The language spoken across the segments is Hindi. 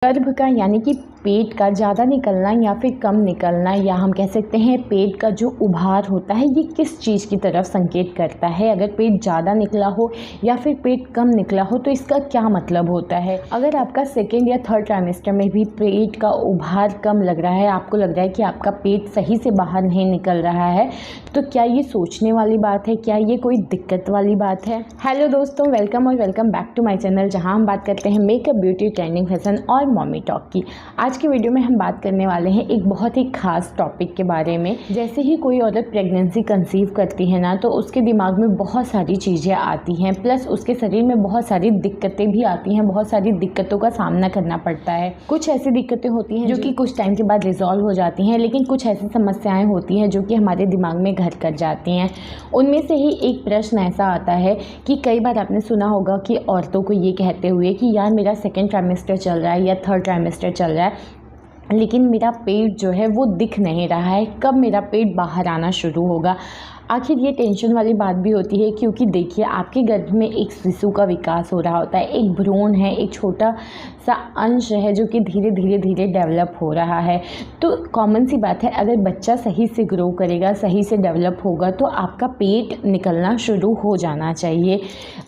गर्भ का यानी कि पेट का ज़्यादा निकलना या फिर कम निकलना, या हम कह सकते हैं पेट का जो उभार होता है, ये किस चीज़ की तरफ संकेत करता है। अगर पेट ज़्यादा निकला हो या फिर पेट कम निकला हो तो इसका क्या मतलब होता है। अगर आपका सेकेंड या थर्ड ट्राइमेस्टर में भी पेट का उभार कम लग रहा है, आपको लग रहा है कि आपका पेट सही से बाहर नहीं निकल रहा है, तो क्या ये सोचने वाली बात है, क्या ये कोई दिक्कत वाली बात है। हेलो दोस्तों, वेलकम और welcome back to my channel, जहां हम बात करते हैं मेकअप, ब्यूटी, ट्रेंडिंग, फैशन और मॉमी टॉक की। आज की वीडियो में हम बात करने वाले हैं एक बहुत ही खास टॉपिक के बारे में। जैसे ही कोई औरत प्रेगनेंसी कंसीव करती है ना, तो उसके दिमाग में बहुत सारी चीज़ें आती हैं, प्लस उसके शरीर में बहुत सारी दिक्कतें भी आती हैं, बहुत सारी दिक्कतों का सामना करना पड़ता है। कुछ ऐसी दिक्कतें होती हैं जो कि कुछ टाइम के बाद रिजॉल्व हो जाती हैं, लेकिन कुछ ऐसी समस्याएं होती हैं जो कि हमारे दिमाग में घर कर जाती हैं। उनमें से ही एक प्रश्न ऐसा आता है कि कई बार आपने सुना होगा कि औरतों को ये कहते हुए कि यार मेरा सेकेंड ट्राइमेस्टर चल रहा है या थर्ड ट्राइमेस्टर चल रहा है, लेकिन मेरा पेट जो है वो दिख नहीं रहा है, कब मेरा पेट बाहर आना शुरू होगा। आखिर ये टेंशन वाली बात भी होती है, क्योंकि देखिए आपके गर्भ में एक शिशु का विकास हो रहा होता है, एक भ्रूण है, एक छोटा सा अंश है जो कि धीरे धीरे डेवलप हो रहा है। तो कॉमन सी बात है, अगर बच्चा सही से ग्रो करेगा, सही से डेवलप होगा, तो आपका पेट निकलना शुरू हो जाना चाहिए।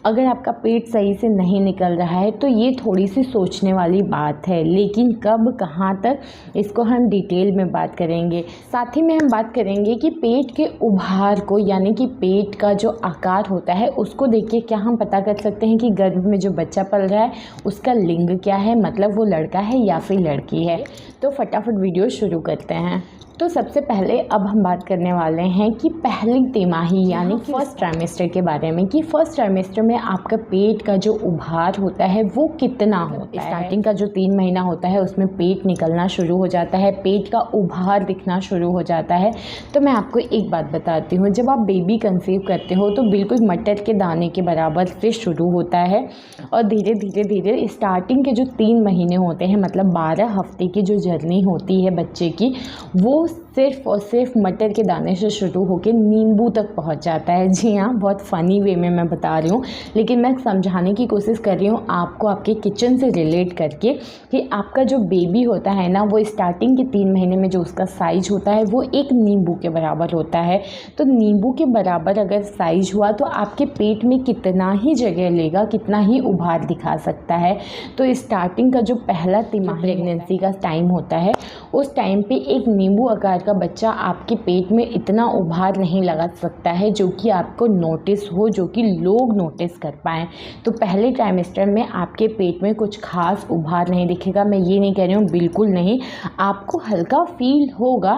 अगर आपका पेट सही से नहीं निकल रहा है तो ये थोड़ी सी सोचने वाली बात है, लेकिन कब, कहाँ तक, इसको हम डिटेल में बात करेंगे। साथ ही में हम बात करेंगे कि पेट के उभार को, यानी कि पेट का जो आकार होता है उसको देख के क्या हम पता कर सकते हैं कि गर्भ में जो बच्चा पल रहा है उसका लिंग क्या है, मतलब वो लड़का है या फिर लड़की है। तो फटाफट वीडियो शुरू करते हैं। तो सबसे पहले अब हम बात करने वाले हैं कि पहली तिमाही यानी कि फर्स्ट ट्राइमेस्टर के बारे में, कि फर्स्ट ट्राइमेस्टर में आपका पेट का जो उभार होता है वो कितना होता है। स्टार्टिंग का जो 3 महीना होता है उसमें पेट निकलना शुरू हो जाता है, पेट का उभार दिखना शुरू हो जाता है। तो मैं आपको एक बात बताती हूँ, जब आप बेबी कंसीव करते हो तो बिल्कुल मटर के दाने के बराबर से शुरू होता है, और धीरे धीरे स्टार्टिंग के जो 3 महीने होते हैं, मतलब 12 हफ्ते की जो जर्नी होती है बच्चे की, वो सिर्फ और सिर्फ मटर के दाने से शुरू होकर नींबू तक पहुंच जाता है। जी हाँ, बहुत फ़नी वे में मैं बता रही हूँ, लेकिन मैं समझाने की कोशिश कर रही हूँ आपको आपके किचन से रिलेट करके, कि आपका जो बेबी होता है ना, वो स्टार्टिंग के 3 महीने में जो उसका साइज होता है वो एक नींबू के बराबर होता है। तो नींबू के बराबर अगर साइज हुआ तो आपके पेट में कितना ही जगह लेगा, कितना ही उभार दिखा सकता है। तो स्टार्टिंग का जो पहला तिमाही प्रेगनेंसी का टाइम होता है, उस टाइम पे एक नींबू आकार का बच्चा आपके पेट में इतना उभार नहीं लगा सकता है जो कि आपको नोटिस हो, जो कि लोग नोटिस कर पाएँ। तो पहले ट्राइमेस्टर में आपके पेट में कुछ खास उभार नहीं दिखेगा। मैं ये नहीं कह रही हूँ, बिल्कुल नहीं, आपको हल्का फील होगा,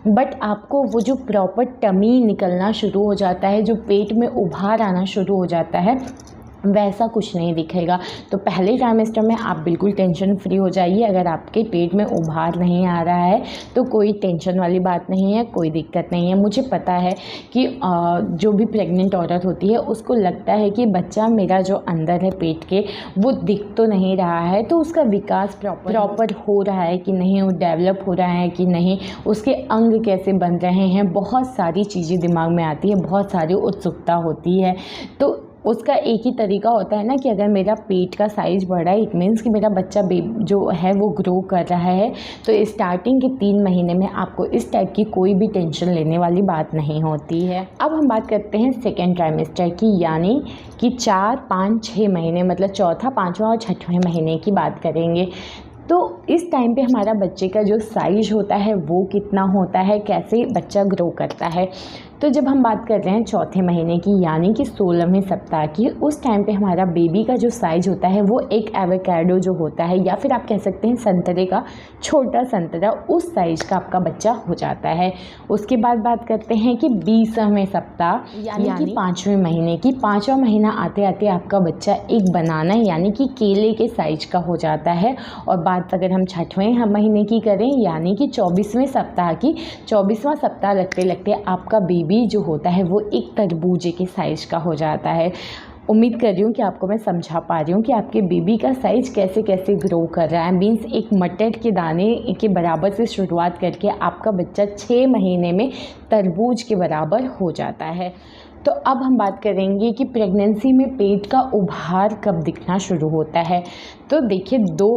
बट आपको वो जो प्रॉपर टमी निकलना शुरू हो जाता है, जो पेट में उभार आना शुरू हो जाता है, वैसा कुछ नहीं दिखेगा। तो पहले ट्राइमेस्टर में आप बिल्कुल टेंशन फ्री हो जाइए। अगर आपके पेट में उभार नहीं आ रहा है तो कोई टेंशन वाली बात नहीं है, कोई दिक्कत नहीं है। मुझे पता है कि जो भी प्रेग्नेंट औरत होती है उसको लगता है कि बच्चा मेरा जो अंदर है पेट के, वो दिख तो नहीं रहा है, तो उसका विकास प्रॉपर हो रहा है कि नहीं, वो डेवलप हो रहा है कि नहीं, उसके अंग कैसे बन रहे हैं, बहुत सारी चीज़ें दिमाग में आती है, बहुत सारी उत्सुकता होती है। तो उसका एक ही तरीका होता है ना, कि अगर मेरा पेट का साइज़ बढ़ा है, इट मीन्स कि मेरा बच्चा जो है वो ग्रो कर रहा है। तो स्टार्टिंग के 3 महीने में आपको इस टाइप की कोई भी टेंशन लेने वाली बात नहीं होती है। अब हम बात करते हैं सेकेंड ट्राइमेस्टर की, यानी कि 4, 5, 6 महीने, मतलब चौथा, 5वां और 6वें महीने की बात करेंगे। तो इस टाइम पे हमारा बच्चे का जो साइज होता है वो कितना होता है, कैसे बच्चा ग्रो करता है। तो जब हम बात कर रहे हैं चौथे महीने की, यानी कि 16वें सप्ताह की, उस टाइम पे हमारा बेबी का जो साइज़ होता है वो एक एवोकाडो जो होता है, या फिर आप कह सकते हैं संतरे का, छोटा संतरा, उस साइज़ का आपका बच्चा हो जाता है। उसके बाद बात करते हैं कि 20वें सप्ताह यानी कि 5वें महीने की, 5वां महीना आते आते आपका बच्चा एक बनाना यानी कि केले के साइज़ का हो जाता है। और बात अगर हम 6वें महीने की करें, यानी कि 24वें सप्ताह की, 24वां सप्ताह लगते लगते आपका बेबी जो होता है वो एक तरबूजे के साइज़ का हो जाता है। उम्मीद कर रही हूँ कि आपको मैं समझा पा रही हूँ कि आपके बेबी का साइज़ कैसे कैसे ग्रो कर रहा है। मीन्स एक मटर के दाने के बराबर से शुरुआत करके आपका बच्चा 6 महीने में तरबूज के बराबर हो जाता है। तो अब हम बात करेंगे कि प्रेगनेंसी में पेट का उभार कब दिखना शुरू होता है। तो देखिए दो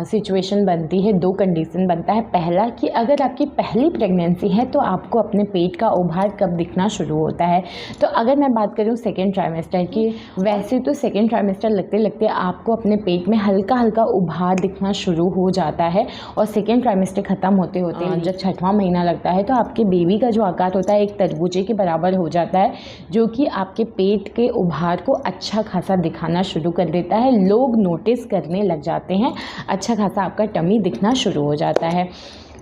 सिचुएशन बनती है, दो कंडीशन बनता है। पहला कि अगर आपकी पहली प्रेगनेंसी है तो आपको अपने पेट का उभार कब दिखना शुरू होता है। तो अगर मैं बात करूँ सेकेंड ट्राइमेस्टर की, वैसे तो सेकेंड ट्राइमेस्टर लगते लगते आपको अपने पेट में हल्का हल्का उभार दिखना शुरू हो जाता है और सेकेंड ट्राइमेस्टर ख़त्म होते होते जब छठवां महीना लगता है तो आपके बेबी का जो आकार होता है एक तरबूजे के बराबर हो जाता है, जो कि आपके पेट के उभार को अच्छा खासा दिखाना शुरू कर देता है। लोग नोटिस करने लग जाते हैं, अच्छा खासा आपका टमी दिखना शुरू हो जाता है।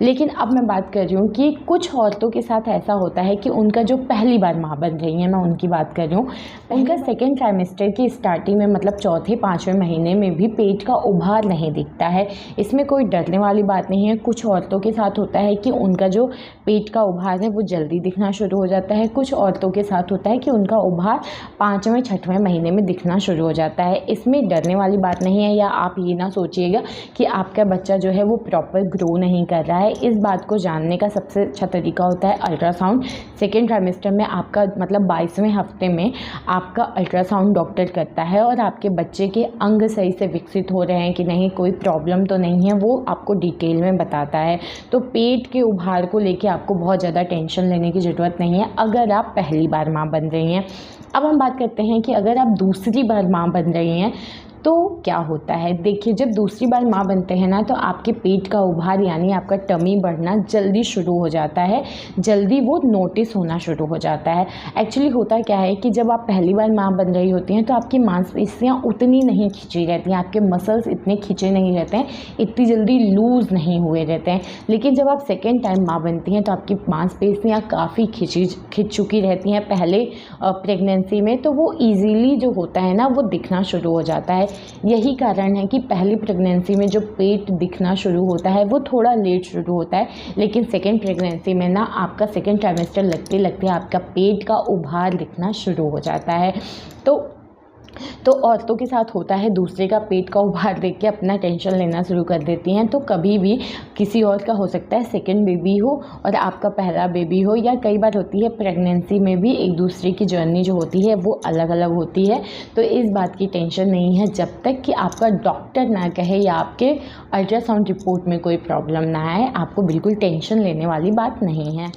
लेकिन अब मैं बात कर रही हूँ कि कुछ औरतों के साथ ऐसा होता है कि उनका जो पहली बार माँ बन रही हैं, मैं उनकी बात कर रही हूँ, उनका सेकेंड ट्राइमेस्टर की स्टार्टिंग में मतलब चौथे पाँचवें महीने में भी पेट का उभार नहीं दिखता है। इसमें कोई डरने वाली बात नहीं है। कुछ औरतों के साथ होता है कि उनका जो पेट का उभार है वो जल्दी दिखना शुरू हो जाता है। कुछ औरतों के साथ होता है कि उनका उभार पाँचवें छठवें महीने में दिखना शुरू हो जाता है। इसमें डरने वाली बात नहीं है, या आप ये ना सोचिएगा कि आपका बच्चा जो है वो प्रॉपर ग्रो नहीं कर रहा है। इस बात को जानने का सबसे अच्छा तरीका होता है अल्ट्रासाउंड। सेकेंड ट्राइमेस्टर में आपका मतलब 22वें हफ्ते में आपका अल्ट्रासाउंड डॉक्टर करता है और आपके बच्चे के अंग सही से विकसित हो रहे हैं कि नहीं, कोई प्रॉब्लम तो नहीं है, वो आपको डिटेल में बताता है। तो पेट के उभार को लेके आपको बहुत ज़्यादा टेंशन लेने की ज़रूरत नहीं है अगर आप पहली बार माँ बन रही हैं। अब हम बात करते हैं कि अगर आप दूसरी बार माँ बन रही हैं तो क्या होता है। देखिए जब दूसरी बार माँ बनते हैं ना तो आपके पेट का उभार यानी आपका टमी बढ़ना जल्दी शुरू हो जाता है, जल्दी वो नोटिस होना शुरू हो जाता है। एक्चुअली होता क्या है कि जब आप पहली बार माँ बन रही होती हैं तो आपकी मांसपेशियाँ उतनी नहीं खिंची रहती हैं, आपके मसल्स इतने खिंचे नहीं रहते हैं, इतनी जल्दी लूज़ नहीं हुए रहते हैं। लेकिन जब आप सेकेंड टाइम माँ बनती हैं तो आपकी मांसपेशियाँ काफ़ी खिंच चुकी रहती हैं पहले प्रेगनेंसी में, तो वो ईजीली जो होता है ना वो दिखना शुरू हो जाता है। यही कारण है कि पहली प्रेगनेंसी में जो पेट दिखना शुरू होता है वो थोड़ा लेट शुरू होता है, लेकिन सेकेंड प्रेगनेंसी में ना आपका सेकेंड ट्राइमेस्टर लगते लगते आपका पेट का उभार दिखना शुरू हो जाता है। तो औरतों के साथ होता है दूसरे का पेट का उभार देख के अपना टेंशन लेना शुरू कर देती हैं। तो कभी भी किसी और का हो सकता है सेकंड बेबी हो और आपका पहला बेबी हो, या कई बार होती है प्रेगनेंसी में भी एक दूसरे की जर्नी जो होती है वो अलग अलग होती है। तो इस बात की टेंशन नहीं है जब तक कि आपका डॉक्टर ना कहे या आपके अल्ट्रासाउंड रिपोर्ट में कोई प्रॉब्लम ना आए, आपको बिल्कुल टेंशन लेने वाली बात नहीं है।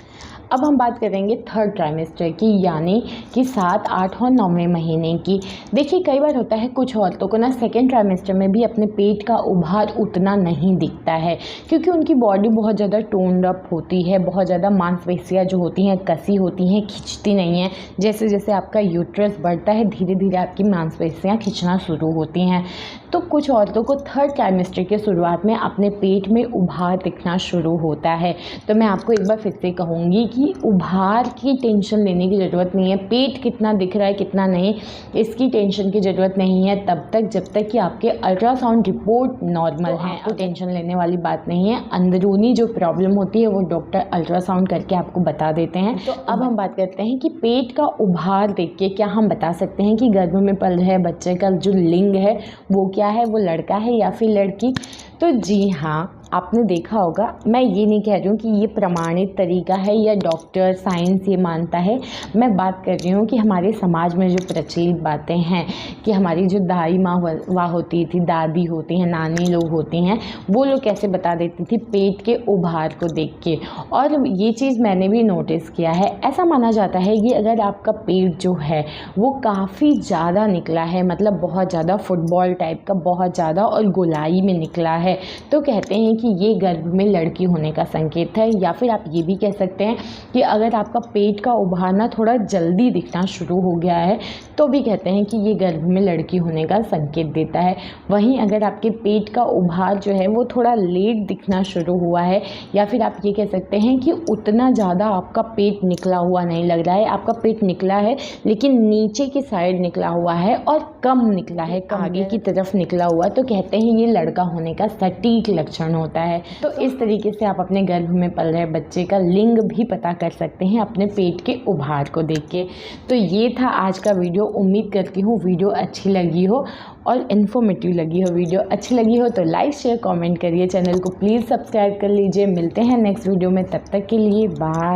अब हम बात करेंगे थर्ड ट्राइमेस्टर की, यानी कि 7, 8 और 9वें महीने की। देखिए कई बार होता है कुछ औरतों को ना सेकेंड ट्राइमेस्टर में भी अपने पेट का उभार उतना नहीं दिखता है, क्योंकि उनकी बॉडी बहुत ज़्यादा टोन्ड अप होती है, बहुत ज़्यादा मांसपेशियाँ जो होती हैं कसी होती हैं, खिंचती नहीं हैं। जैसे जैसे आपका यूट्रस बढ़ता है धीरे धीरे आपकी मांसपेशियाँ खिंचना शुरू होती हैं। तो कुछ औरतों को थर्ड ट्राइमेस्टर के शुरुआत में अपने पेट में उभार दिखना शुरू होता है। तो मैं आपको एक बार फिर से कहूँगी कि उभार की टेंशन लेने की ज़रूरत नहीं है। पेट कितना दिख रहा है कितना नहीं, इसकी टेंशन की ज़रूरत नहीं है तब तक जब तक कि आपके अल्ट्रासाउंड रिपोर्ट नॉर्मल है। आपको टेंशन लेने वाली बात नहीं है। अंदरूनी जो प्रॉब्लम होती है वो डॉक्टर अल्ट्रासाउंड करके आपको बता देते हैं। तो अब हम बात करते हैं कि पेट का उभार देख के क्या हम बता सकते हैं कि गर्भ में पल रहे बच्चे का जो लिंग है वो क्या है, वो लड़का है या फिर लड़की। तो जी हाँ, आपने देखा होगा, मैं ये नहीं कह रही हूँ कि ये प्रमाणित तरीका है या डॉक्टर साइंस ये मानता है। मैं बात कर रही हूँ कि हमारे समाज में जो प्रचलित बातें हैं कि हमारी जो दाई माँ हुआ होती थी, दादी होती हैं, नानी लोग होती हैं, वो लोग कैसे बता देती थी पेट के उभार को देख के। और ये चीज़ मैंने भी नोटिस किया है। ऐसा माना जाता है कि अगर आपका पेट जो है वो काफ़ी ज़्यादा निकला है, मतलब बहुत ज़्यादा फुटबॉल टाइप का बहुत ज़्यादा और गोलाई में निकला है, तो कहते हैं कि ये गर्भ में लड़की होने का संकेत है। या फिर आप ये भी कह सकते हैं कि अगर आपका पेट का उभार ना थोड़ा जल्दी दिखना शुरू हो गया है तो भी कहते हैं कि ये गर्भ में लड़की होने का संकेत देता है। वहीं अगर आपके पेट का उभार जो है वो थोड़ा लेट दिखना शुरू हुआ है, या फिर आप ये कह सकते हैं कि उतना ज़्यादा आपका पेट निकला हुआ नहीं लग रहा है, आपका पेट निकला है लेकिन नीचे की साइड निकला हुआ है और कम निकला है, आगे की तरफ निकला हुआ, तो कहते हैं ये लड़का होने का सटीक लक्षण होता है। तो इस तरीके से आप अपने गर्भ में पल रहे बच्चे का लिंग भी पता कर सकते हैं अपने पेट के उभार को देख के। तो ये था आज का वीडियो। उम्मीद करती हूँ वीडियो अच्छी लगी हो और इन्फॉर्मेटिव लगी हो। वीडियो अच्छी लगी हो तो लाइक शेयर कमेंट करिए, चैनल को प्लीज़ सब्सक्राइब कर लीजिए। मिलते हैं नेक्स्ट वीडियो में, तब तक के लिए बाय।